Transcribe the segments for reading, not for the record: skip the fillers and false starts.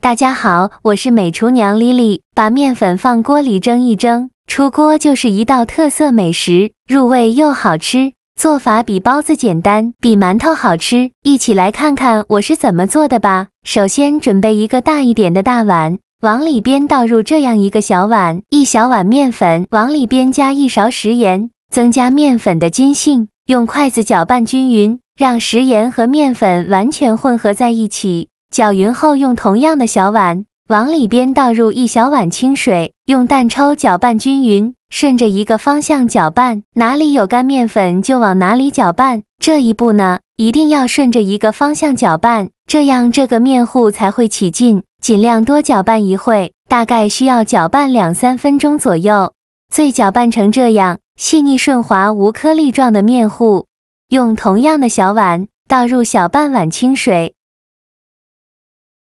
大家好，我是美厨娘莉莉。把面粉放锅里蒸一蒸，出锅就是一道特色美食，入味又好吃。做法比包子简单，比馒头好吃。一起来看看我是怎么做的吧。首先准备一个大一点的大碗，往里边倒入这样一个小碗，1小碗面粉，往里边加1勺食盐，增加面粉的筋性，用筷子搅拌均匀，让食盐和面粉完全混合在一起。搅匀后，用同样的小碗，往里边倒入1小碗清水，用蛋抽搅拌均匀，顺着一个方向搅拌，哪里有干面粉就往哪里搅拌。这一步呢，一定要顺着一个方向搅拌，这样这个面糊才会起劲。尽量多搅拌一会，大概需要搅拌2-3分钟左右。最搅拌成这样细腻顺滑无颗粒状的面糊，用同样的小碗倒入小半碗清水。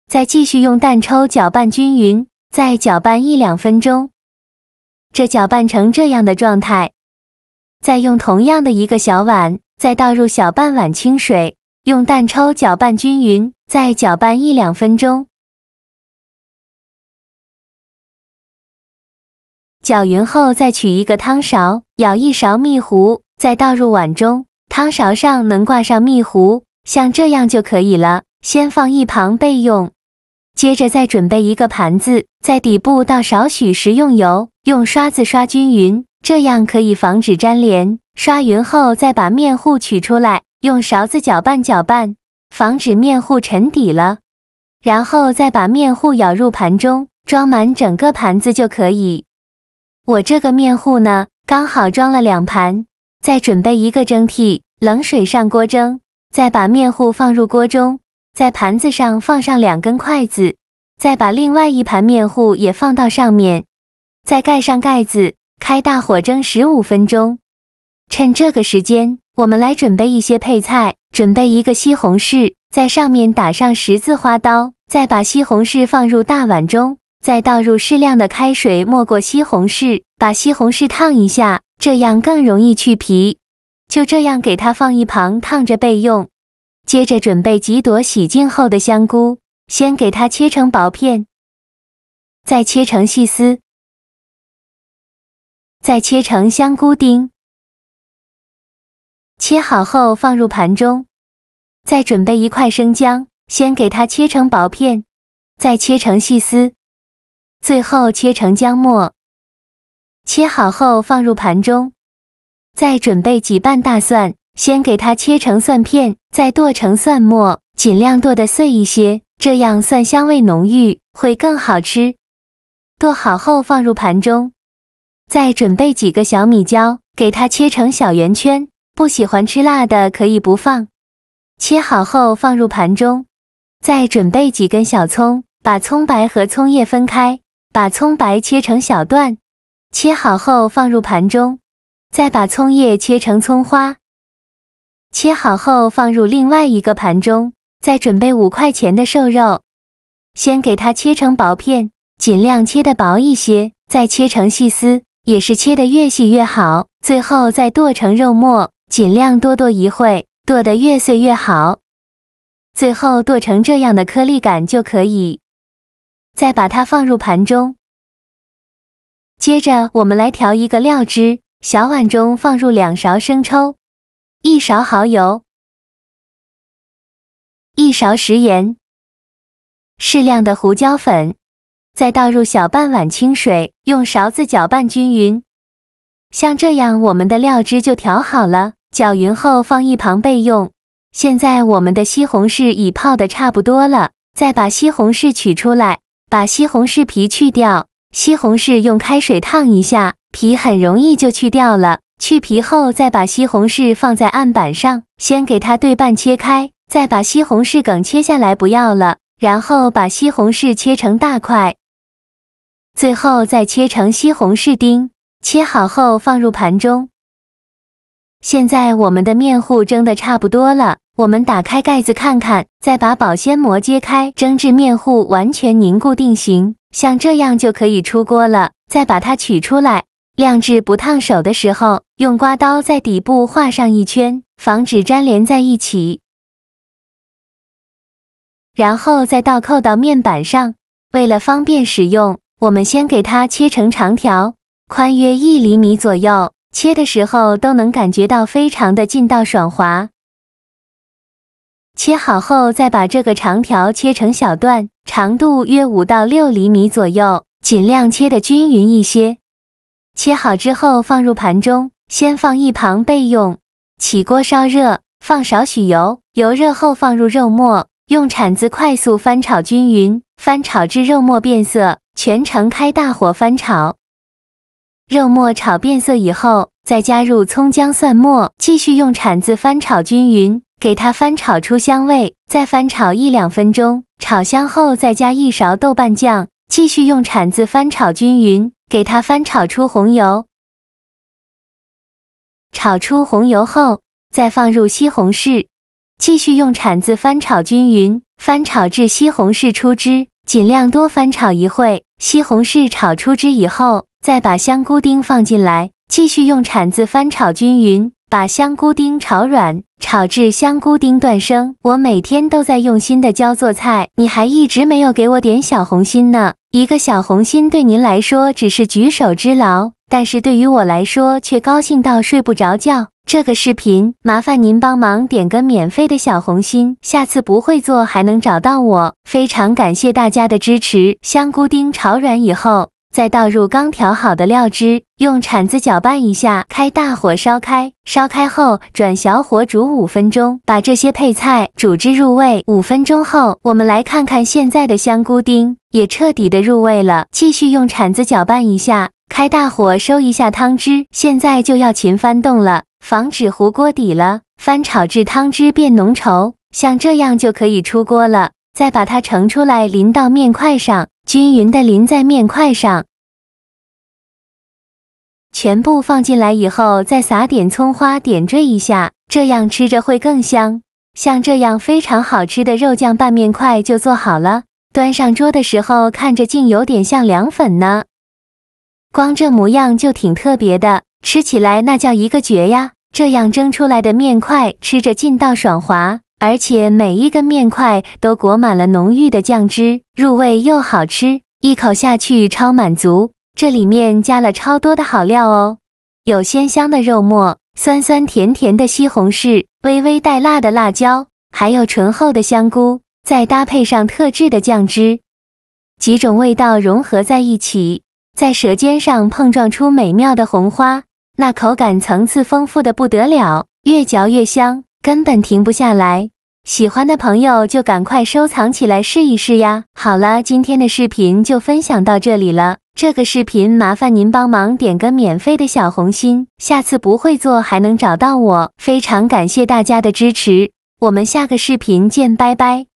再继续用蛋抽搅拌均匀，再搅拌1-2分钟。这搅拌成这样的状态，再用同样的一个小碗，再倒入小半碗清水，用蛋抽搅拌均匀，再搅拌1-2分钟。搅匀后，再取一个汤勺，舀1勺蜜糊，再倒入碗中，汤勺上能挂上蜜糊，像这样就可以了，先放一旁备用。接着再准备一个盘子，在底部倒少许食用油，用刷子刷均匀，这样可以防止粘连。刷匀后再把面糊取出来，用勺子搅拌搅拌，防止面糊沉底了。然后再把面糊舀入盘中，装满整个盘子就可以。我这个面糊呢，刚好装了2盘。再准备一个蒸屉，冷水上锅蒸，再把面糊放入锅中，在盘子上放上2根筷子，再把另外一盘面糊也放到上面，再盖上盖子，开大火蒸15分钟。趁这个时间，我们来准备一些配菜。准备一个西红柿，在上面打上10字花刀，再把西红柿放入大碗中，再倒入适量的开水没过西红柿，把西红柿烫一下，这样更容易去皮。就这样给它放一旁烫着备用。接着准备几朵洗净后的香菇，先给它切成薄片，再切成细丝，再切成香菇丁。切好后放入盘中。再准备1块生姜，先给它切成薄片，再切成细丝，最后切成姜末。切好后放入盘中。再准备几瓣大蒜，先给它切成蒜片，再剁成蒜末，尽量剁得碎一些，这样蒜香味浓郁，会更好吃。剁好后放入盘中。再准备几个小米椒，给它切成小圆圈，不喜欢吃辣的可以不放。切好后放入盘中。再准备几根小葱，把葱白和葱叶分开，把葱白切成小段，切好后放入盘中。再把葱叶切成葱花，切好后放入另外一个盘中。再准备5块钱的瘦肉，先给它切成薄片，尽量切得薄一些，再切成细丝，也是切得越细越好。最后再剁成肉末，尽量多剁一会，剁得越碎越好。最后剁成这样的颗粒感就可以。再把它放入盘中。接着我们来调一个料汁，小碗中放入2勺生抽，1勺蚝油，1勺食盐，适量的胡椒粉，再倒入小半碗清水，用勺子搅拌均匀。像这样我们的料汁就调好了，搅匀后放一旁备用。现在我们的西红柿已泡得差不多了，再把西红柿取出来，把西红柿皮去掉。西红柿用开水烫一下，皮很容易就去掉了。去皮后再把西红柿放在案板上，先给它对半切开，再把西红柿梗切下来不要了，然后把西红柿切成大块，最后再切成西红柿丁，切好后放入盘中。现在我们的面糊蒸得差不多了，我们打开盖子看看，再把保鲜膜揭开，蒸至面糊完全凝固定型，像这样就可以出锅了。再把它取出来，晾至不烫手的时候，用刮刀在底部画上一圈，防止粘连在一起。然后再倒扣到面板上，为了方便使用，我们先给它切成长条，宽约1厘米左右，切的时候都能感觉到非常的劲道爽滑。切好后，再把这个长条切成小段，长度约5到6厘米左右，尽量切得均匀一些。切好之后放入盘中，先放一旁备用。起锅烧热，放少许油，油热后放入肉末，用铲子快速翻炒均匀，翻炒至肉末变色，全程开大火翻炒。肉末炒变色以后，再加入葱姜蒜末，继续用铲子翻炒均匀，给它翻炒出香味，再翻炒1-2分钟，炒香后再加1勺豆瓣酱，继续用铲子翻炒均匀，给它翻炒出红油。炒出红油后，再放入西红柿，继续用铲子翻炒均匀，翻炒至西红柿出汁，尽量多翻炒一会。西红柿炒出汁以后，再把香菇丁放进来，继续用铲子翻炒均匀，把香菇丁炒软，炒至香菇丁断生。我每天都在用心的教做菜，你还一直没有给我点小红心呢。一个小红心对您来说只是举手之劳，但是对于我来说却高兴到睡不着觉。这个视频麻烦您帮忙点个免费的小红心，下次不会做还能找到我。非常感谢大家的支持。香菇丁炒软以后，再倒入刚调好的料汁，用铲子搅拌一下，开大火烧开。烧开后转小火煮5分钟，把这些配菜煮至入味。5分钟后，我们来看看现在的香菇丁也彻底的入味了。继续用铲子搅拌一下，开大火收一下汤汁。现在就要勤翻动了，防止糊锅底了。翻炒至汤汁变浓稠，像这样就可以出锅了。再把它盛出来，淋到面块上，均匀的淋在面块上。全部放进来以后，再撒点葱花点缀一下，这样吃着会更香。像这样非常好吃的肉酱拌面块就做好了，端上桌的时候看着竟有点像凉粉呢。光这模样就挺特别的，吃起来那叫一个绝呀！这样蒸出来的面块吃着劲道爽滑，而且每一个面块都裹满了浓郁的酱汁，入味又好吃，一口下去超满足。这里面加了超多的好料哦，有鲜香的肉末，酸酸甜甜的西红柿，微微带辣的辣椒，还有醇厚的香菇，再搭配上特制的酱汁，几种味道融合在一起，在舌尖上碰撞出美妙的红花，那口感层次丰富的不得了，越嚼越香，根本停不下来。喜欢的朋友就赶快收藏起来试一试呀！好了，今天的视频就分享到这里了。这个视频麻烦您帮忙点个免费的小红心，下次不会做还能找到我。非常感谢大家的支持，我们下个视频见，拜拜。